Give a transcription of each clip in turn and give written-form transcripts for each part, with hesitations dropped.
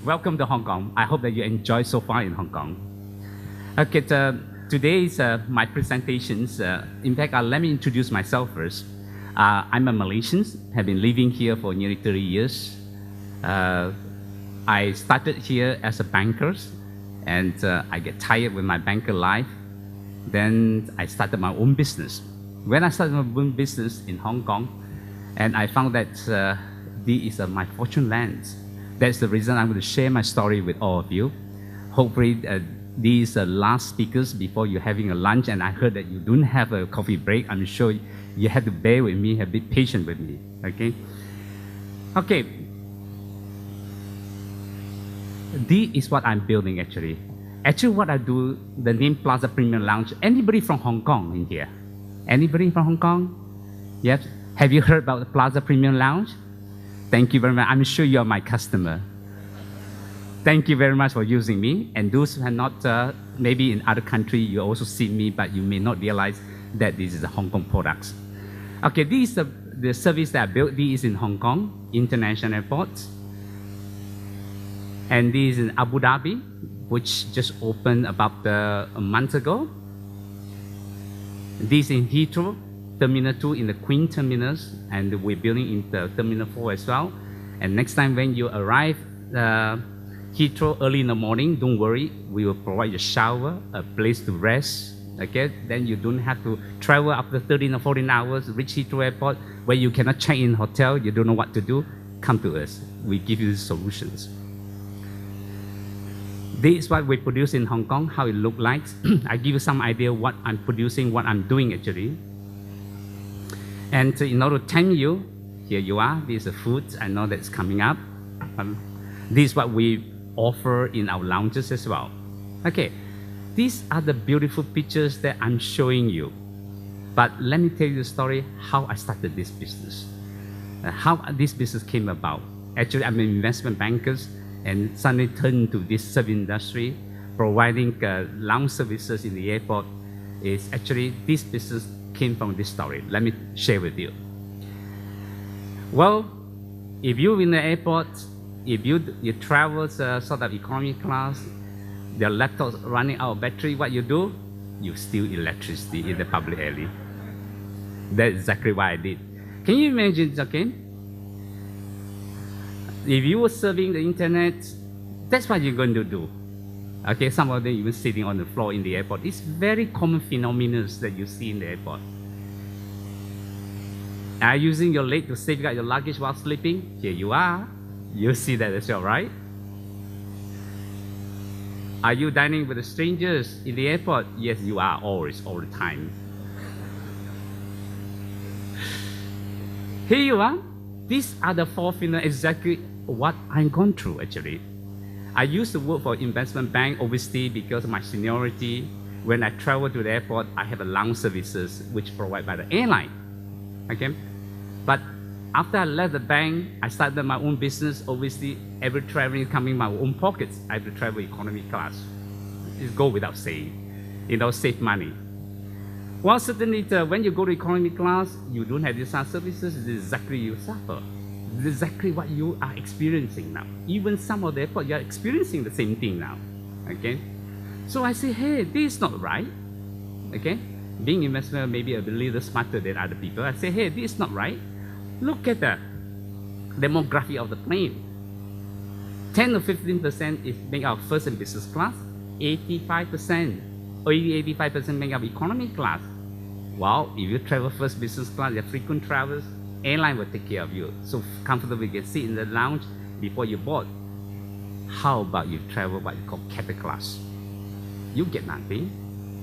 welcome to Hong Kong. I hope that you enjoy so far in Hong Kong. Okay, today's my presentations. In fact, let me introduce myself first. I'm a Malaysian, have been living here for nearly 30 years. I started here as a banker, and I get tired with my banker life. Then I started my own business. When I started my own business in Hong Kong, and I found that this is my fortune land. That's the reason I'm going to share my story with all of you. Hopefully, these last speakers before you're having a lunch, and I heard that you don't have a coffee break. I'm sure you have to bear with me, have be patient with me, okay? Okay. This is what I'm building actually. Actually, what I do, the name Plaza Premium Lounge. Anybody from Hong Kong in here? Anybody from Hong Kong? Yes. Have you heard about the Plaza Premium Lounge? Thank you very much. I'm sure you're my customer. Thank you very much for using me. And those who have not, maybe in other country, you also see me, but you may not realize that this is a Hong Kong products. Okay, this is the service that I built. This is in Hong Kong International Airport. And this is in Abu Dhabi, which just opened about a month ago. This in Heathrow, Terminal 2 in the Queen Terminus, and we're building in the Terminal 4 as well. And next time when you arrive Heathrow early in the morning, don't worry, we will provide you a shower, a place to rest, okay? Then you don't have to travel after 13 or 14 hours, reach Heathrow Airport, where you cannot check in hotel, you don't know what to do, come to us. We give you the solutions. This is what we produce in Hong Kong, how it looks like. I give you some idea what I'm producing, what I'm doing actually. And in order to thank you, here you are, this is the food, I know that's coming up. This is what we offer in our lounges as well. Okay, these are the beautiful pictures that I'm showing you. But let me tell you the story, how I started this business. How this business came about. Actually, I'm an investment banker and suddenly turned to this service industry, providing lounge services in the airport. Is actually, this business came from this story. Let me share with you. Well, if you're in the airport, if you travel sort of economy class, your laptop's running out of battery, what you do? You steal electricity in the public area. That's exactly what I did. Can you imagine, okay? If you were serving the internet, that's what you're going to do. Okay, some of them even sitting on the floor in the airport. It's very common phenomena that you see in the airport. Are you using your leg to safeguard your luggage while sleeping? Here you are. You see that as well, right? Are you dining with the strangers in the airport? Yes, you are, always, all the time. Here you are. These are the four phenomena, exactly what I'm going through actually. I used to work for investment bank overseas because of my seniority. When I travel to the airport, I have a lounge services which provided by the airline. Okay, but after I left the bank, I started my own business. Obviously, every traveling is coming in my own pockets. I have to travel economy class. It go without saying, save money. Well, certainly, when you go to economy class, you don't have these services. It's exactly you suffer. It's exactly what you are experiencing now. Even some of the airport, you are experiencing the same thing now. Okay, so I say, hey, this is not right. Okay, being investor maybe a little smarter than other people. I say, hey, this is not right. Look at the demography of the plane. 10 to 15% is make up first and business class. 85% or 85% make up economy class. Well, if you travel first business class, you're frequent travelers, airline will take care of you. So comfortably you can sit in the lounge before you board. How about you travel what you call capital class? You get nothing.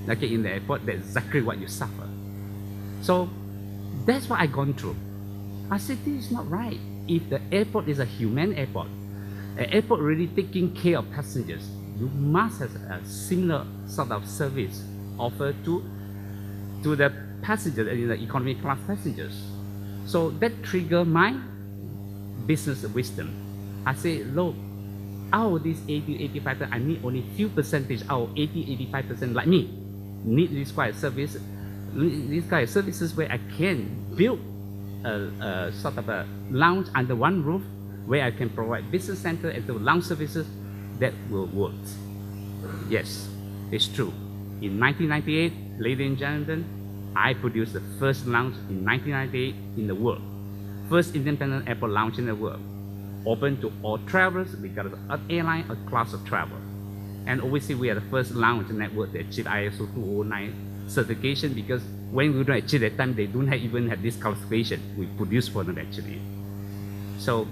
Okay, in the airport, that's exactly what you suffer. So that's what I've gone through. I said, this is not right. If the airport is a human airport, an airport really taking care of passengers, you must have a similar sort of service offered to the passengers, in the economy class passengers. So that triggered my business wisdom. I say, look, out of this 80-85%, I need only few percentage out of 80-85% like me need this kind of service, these kind of services where I can build a sort of a lounge under one roof where I can provide business center and the lounge services that will work. Yes, it's true. In 1998, ladies and gentlemen, I produced the first lounge in 1998 in the world. First independent airport lounge in the world. Open to all travelers, regardless of airline or class of travel. And obviously, we are the first lounge network that achieved ISO 209 certification, because when we don't achieve that time, they don't even have this qualification. We produce for them actually. So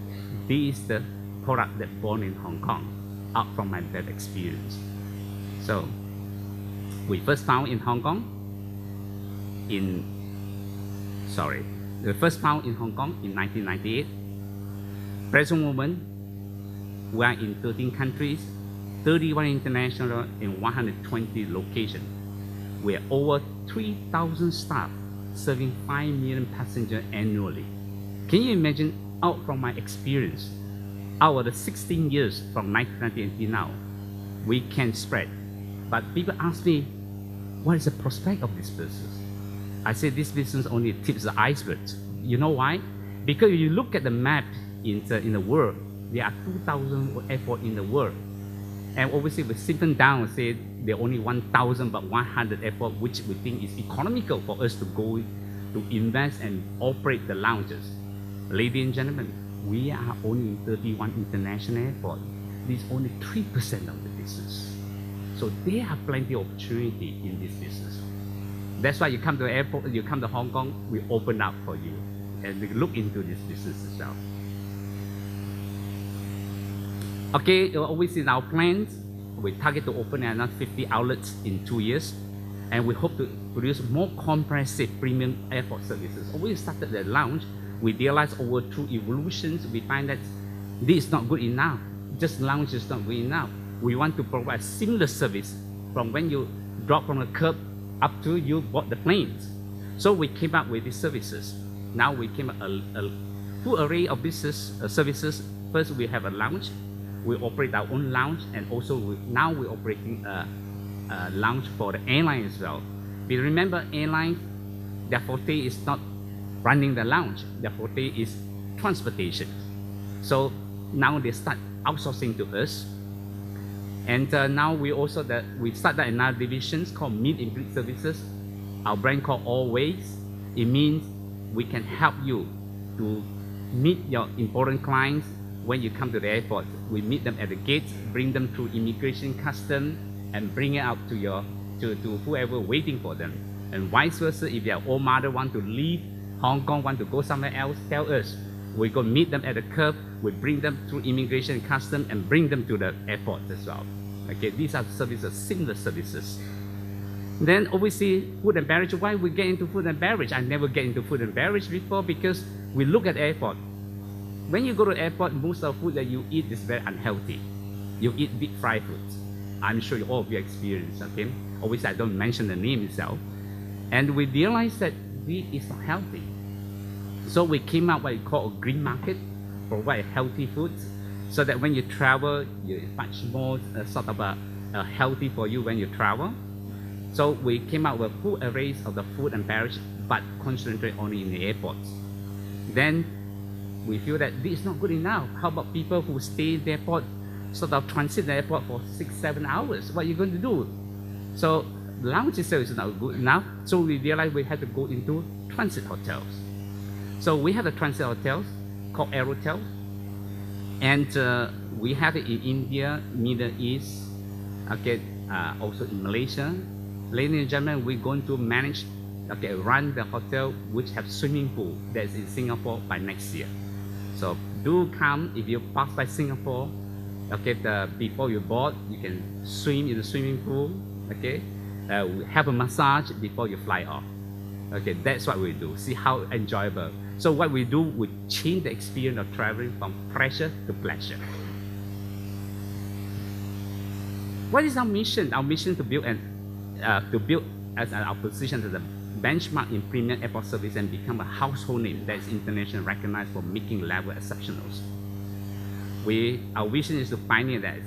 this is the product that born in Hong Kong, out from my bad experience. So we first found in Hong Kong in 1998. Present moment, we are in 13 countries, 31 international, and 120 locations. We are over 3,000 staff, serving 5 million passengers annually. Can you imagine, out from my experience, out of the 16 years from 1990 until now, we can spread. But people ask me, what is the prospect of this business? I say this business only tips the iceberg. You know why? Because if you look at the map in the world, there are 2,000 airports in the world. And obviously we simple down and say there are only 1,000 but 100 airports, which we think is economical for us to go to invest and operate the lounges. Ladies and gentlemen, we are only in 31 international airports. This is only 3% of the business. So there are plenty of opportunity in this business. That's why you come to the airport, you come to Hong Kong, we open up for you and we look into this business itself. Okay, always in our plans, we target to open another 50 outlets in 2 years, and we hope to produce more comprehensive premium airport services. When we started the lounge, we realized over two evolutions, we find that this is not good enough. Just lounge is not good enough. We want to provide seamless service from when you drop from the curb up to you board the planes. So we came up with these services. Now we came up a full array of business services. First, we have a lounge. We operate our own lounge, and also now we're operating a lounge for the airline as well. But remember, airline, their forte is not running the lounge. Their forte is transportation. So now they start outsourcing to us. And now we started another division called Meet and Greet Services. Our brand called Always. It means we can help you to meet your important clients when you come to the airport. We meet them at the gates, bring them through immigration, custom, and bring it out to whoever waiting for them. And vice versa, if your old mother want to leave Hong Kong, want to go somewhere else, tell us. We go meet them at the curb, we bring them through immigration and custom and bring them to the airport as well. Okay, these are services, similar services. Then obviously, food and beverage. Why we get into food and beverage? I never get into food and beverage before, because we look at the airport. When you go to the airport, most of the food that you eat is very unhealthy. You eat deep fried foods. I'm sure all of you experience, okay? Obviously, I don't mention the name itself. And we realized that this is not healthy. So we came up with what we call a green market, provide healthy foods, so that when you travel, it's much more sort of healthy for you when you travel. So we came up with full arrays of the food and beverage, but concentrate only in the airports. Then we feel that this is not good enough. How about people who stay in the airport, sort of transit the airport for 6-7 hours? What are you going to do? So lounge itself is not good enough. So we realized we had to go into transit hotels. So we have a transit hotels called Aerotel, and we have it in India, Middle East, okay, also in Malaysia. Ladies and gentlemen, we're going to manage, okay, run the hotel which have swimming pool that's in Singapore by next year. So do come if you pass by Singapore, okay, before you board, you can swim in the swimming pool, okay, have a massage before you fly off. Okay, that's what we do. See how enjoyable. So what we do, we change the experience of traveling from pressure to pleasure. What is our mission? Our mission to build as our position as a benchmark in premium airport service and become a household name that is internationally recognized for making level exceptionals. Our vision is to pioneer that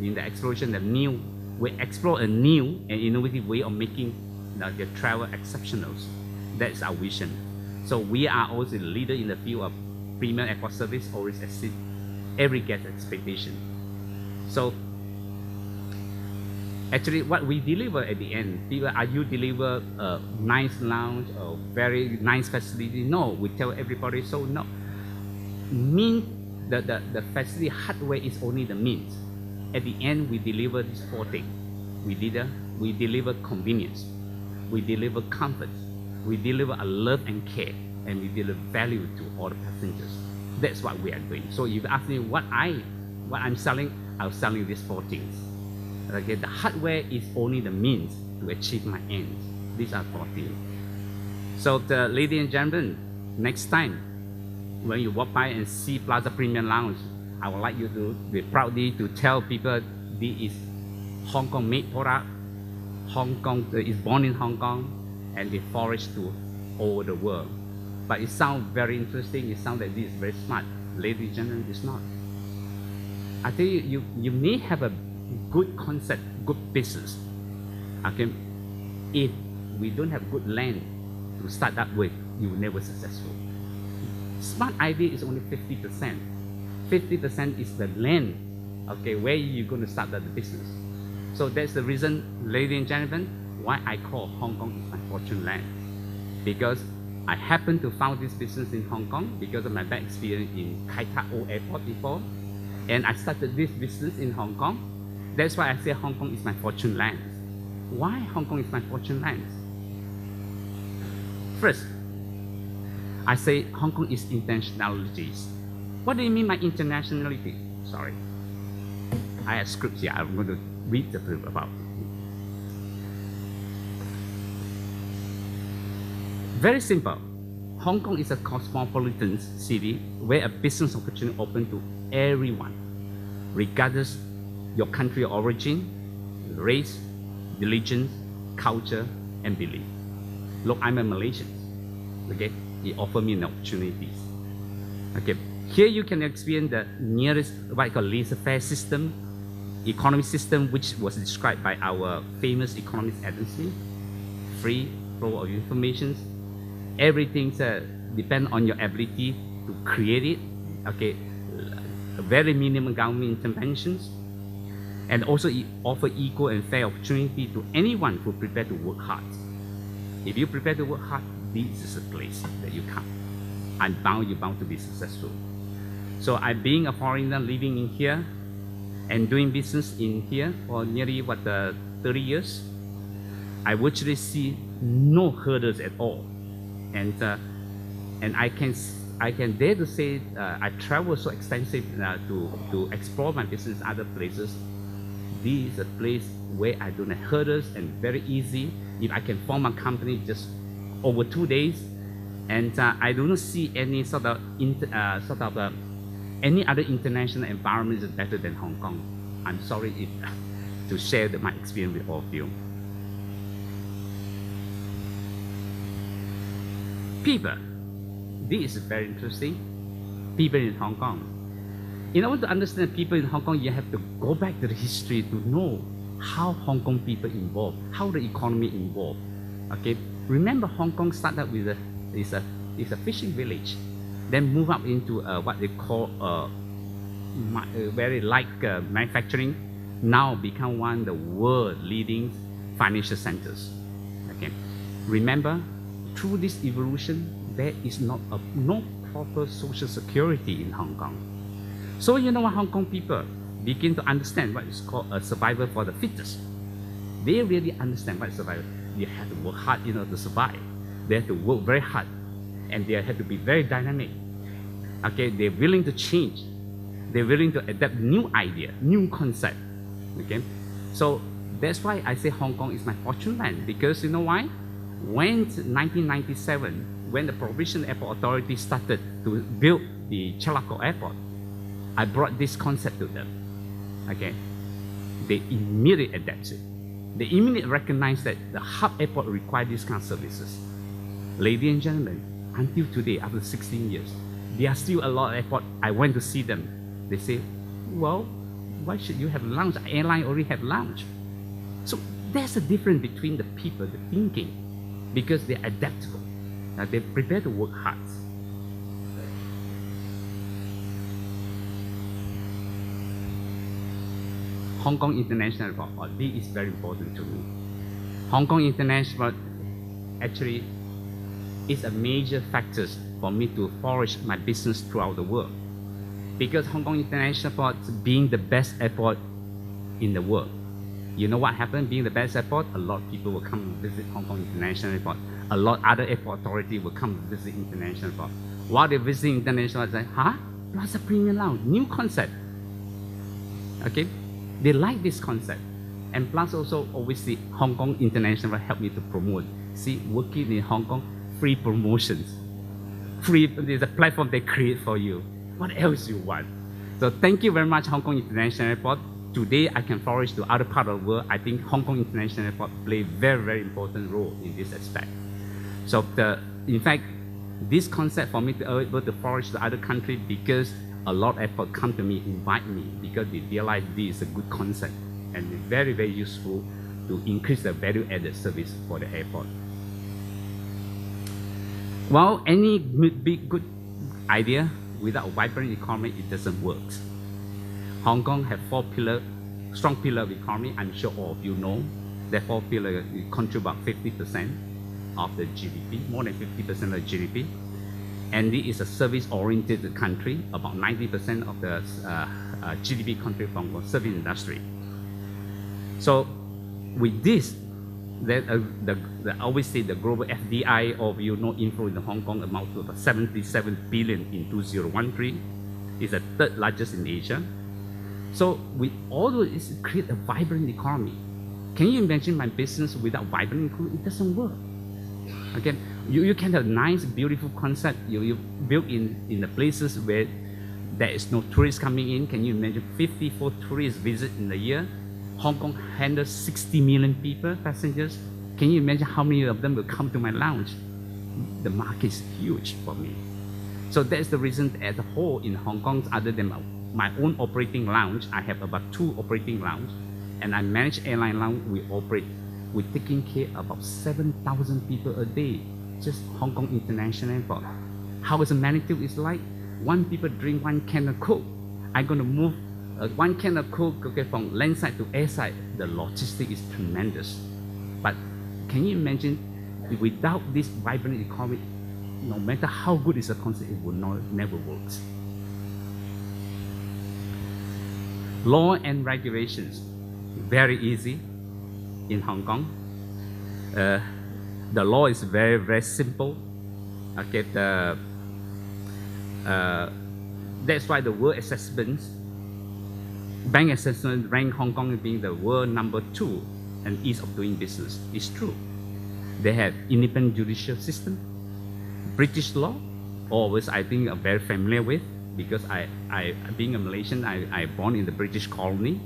in the exploration of new. We explore a new and innovative way of making the travel exceptionals. That's our vision. So we are also the leader in the field of premium airport service always exceed every guest expectation. So actually, what we deliver at the end, people, are you deliver a nice lounge or very nice facility? No, we tell everybody, so no. The facility hardware is only the means. At the end, we deliver these four things. We deliver convenience, we deliver comfort, we deliver a love and care, and we deliver value to all the passengers. That's what we are doing. So if you ask me what I'm selling, I'm selling these four things. Okay, the hardware is only the means to achieve my ends. These are four things. So, ladies and gentlemen, next time when you walk by and see Plaza Premium Lounge, I would like you to be proudly to tell people this is Hong Kong made product. Hong Kong is born in Hong Kong, and it flourished to all the world. But it sounds very interesting. It sounds like this is very smart. Ladies and gentlemen, it's not. I tell you, you may have a good concept, good business. Okay, if we don't have good land to start up with, you will never successful. Smart idea is only 50%. 50% is the land, okay, where you're going to start the business. So that's the reason, ladies and gentlemen, why I call Hong Kong is my fortune land. Because I happened to found this business in Hong Kong because of my bad experience in Kai Tak O Airport before. And I started this business in Hong Kong. That's why I say Hong Kong is my fortune land. Why Hong Kong is my fortune land? First, I say Hong Kong is internationalities. What do you mean by internationality? Sorry. I have scripts here. I'm going to read the proof about it. Very simple. Hong Kong is a cosmopolitan city where a business opportunity open to everyone, regardless your country of origin, race, religion, culture, and belief. Look, I'm a Malaysian. Okay, it offered me an opportunities. Okay, here you can experience the nearest what I call laissez-faire system, economic system, which was described by our famous economist Adam Smith. Free flow of information. Everything depends on your ability to create it. Okay, very minimum government interventions, and also it offers equal and fair opportunity to anyone who prepare to work hard. If you prepare to work hard, this is a place that you come. You're bound to be successful. So I'm being a foreigner living in here and doing business in here for nearly 30 years. I virtually see no hurdles at all, and I can dare to say I travel so extensive to explore my business in other places. This is a place where I don't have hurdles and very easy. If I can form a company just over 2 days, and I don't see any any other international environment is better than Hong Kong. I'm sorry to share my experience with all of you. People, this is very interesting. People in Hong Kong. In order to understand people in Hong Kong, you have to go back to the history to know how Hong Kong people involved, how the economy involved. Okay, remember Hong Kong started with a fishing village, then move up into what they call very light manufacturing. Now become one of the world leading financial centers. Okay, remember through this evolution, there is no proper social security in Hong Kong. So you know what, Hong Kong people begin to understand what is called a survival for the fittest. They really understand what is survival. You have to work hard in order to survive. They have to work very hard, and they have to be very dynamic. Okay, they're willing to change. They're willing to adapt new idea, new concept. Okay, so that's why I say Hong Kong is my fortune land, because you know why? When 1997, when the Provincial Airport Authority started to build the Chalako Airport, I brought this concept to them. Okay, they immediately adapted. They immediately recognized that the hub airport required these kind of services. Ladies and gentlemen, until today, after 16 years, there are still a lot of airports. I went to see them. They say, well, why should you have lounge? Airline already have lounge. So there's a difference between the people, the thinking, because they're adaptable. They're prepared to work hard. Hong Kong International Airport, this is very important to me. Hong Kong International Airport actually is a major factor for me to flourish my business throughout the world. Because Hong Kong International Airport being the best airport in the world. You know what happened? Being the best airport, a lot of people will come and visit Hong Kong International Airport. A lot of other airport authority will come and visit International Airport. While they're visiting International Airport, they say, huh? Plaza Premium Lounge, new concept. Okay? They like this concept. And plus also, obviously, Hong Kong International helped me to promote. See, working in Hong Kong, free promotions. Free, there's a platform they create for you. What else you want? So thank you very much, Hong Kong International Airport. Today, I can flourish to other part of the world. I think Hong Kong International Airport play a very, very important role in this aspect. So in fact, this concept for me to be able to flourish to other countries because a lot of airports come to me, invite me because they realize this is a good concept and it's very, very useful to increase the value-added service for the airport. Well, any big good idea without a vibrant economy, it doesn't work. Hong Kong have strong pillar of economy. I'm sure all of you know. That 4 pillars contribute about 50% of the GDP, more than 50% of the GDP. And it is a service-oriented country. About 90% of the GDP contribute from the service industry. So with this, obviously the global FDI inflow in Hong Kong amount to about 77 billion in 2013. It's the third largest in Asia. So with all of this, create a vibrant economy. Can you imagine my business without vibrant economy? It doesn't work. Again, you can have nice, beautiful concept. You build in the places where there is no tourists coming in. Can you imagine 54 tourists visit in a year? Hong Kong handles 60 million people, passengers. Can you imagine how many of them will come to my lounge? The market is huge for me. So that's the reason as a whole in Hong Kong, other than my own operating lounge, I have about 2 operating lounges, and I manage airline lounge. We're taking care of about 7,000 people a day, just Hong Kong International Airport. How is the magnitude is like? 1 people drink 1 can of Coke. I'm going to move 1 can of Coke from landside to airside. The logistics is tremendous. But can you imagine, without this vibrant economy, no matter how good is the concept, it will never work. Law and regulations, very easy in Hong Kong. The law is very, very simple. Okay, that's why the world assessments, bank assessment rank Hong Kong as being the world number 2 and ease of doing business. It's true. They have independent judicial system. British law, always I think I'm very familiar with, because being a Malaysian, I born in the British colony.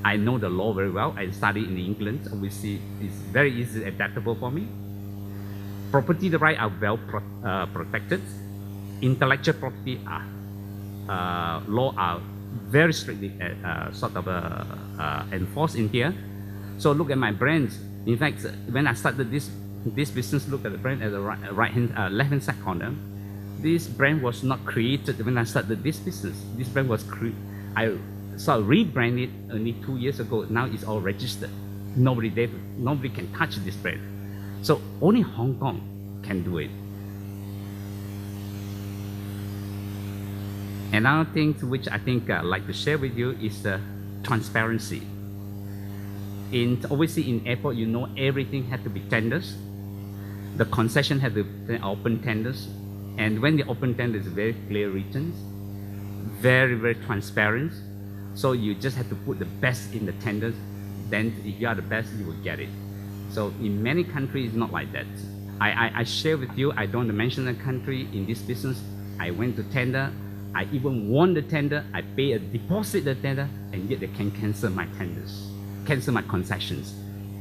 I know the law very well. I studied in England. Obviously, it's very easy, adaptable for me. Property rights are well protected. Intellectual property law are very strictly enforced in here. So look at my brands. In fact, when I started this business, look at the brand at the left-hand side corner. This brand was not created when I started this business. This brand was rebranded only 2 years ago. Now it's all registered. Nobody can touch this brand. So only Hong Kong can do it. Another thing which I think I'd like to share with you is transparency. Obviously in airport, you know everything had to be tenders. The concession had to be open tenders. And when the open tender is very clear returns, very, very transparent. So you just have to put the best in the tenders. Then if you are the best, you will get it. So in many countries, it's not like that. I share with you, I don't want to mention the country in this business. I went to tender. I even won the tender. I pay a deposit the tender, and yet they can cancel my tenders, cancel my concessions.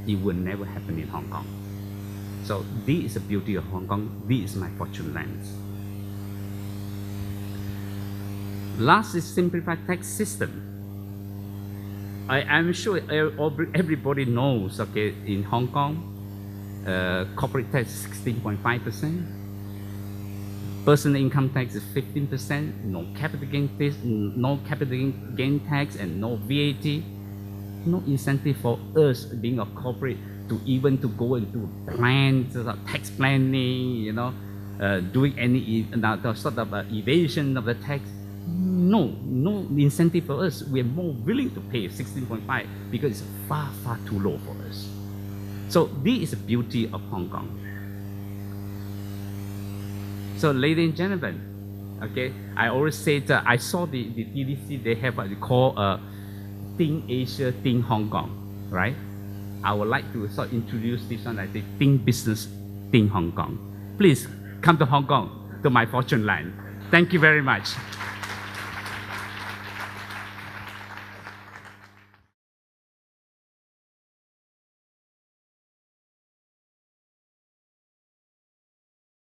It will never happen in Hong Kong. So this is the beauty of Hong Kong. This is my fortune lands. Last is Simplified Tax System. I'm sure everybody knows, okay, in Hong Kong, corporate tax is 16.5%, personal income tax is 15%, no capital gain tax, and no VAT. no incentive for us being a corporate to even to go into plans, tax planning, doing any sort of evasion of the tax. No incentive for us. We are more willing to pay 16.5 because it's far too low for us. So this is the beauty of Hong Kong. So ladies and gentlemen, okay, I always say that I saw the TDC, they have what they call Think Asia, Think Hong Kong, right? I would like to sort of introduce this one, I think, Think Business, Think Hong Kong. Please come to Hong Kong, to my fortune land. Thank you very much.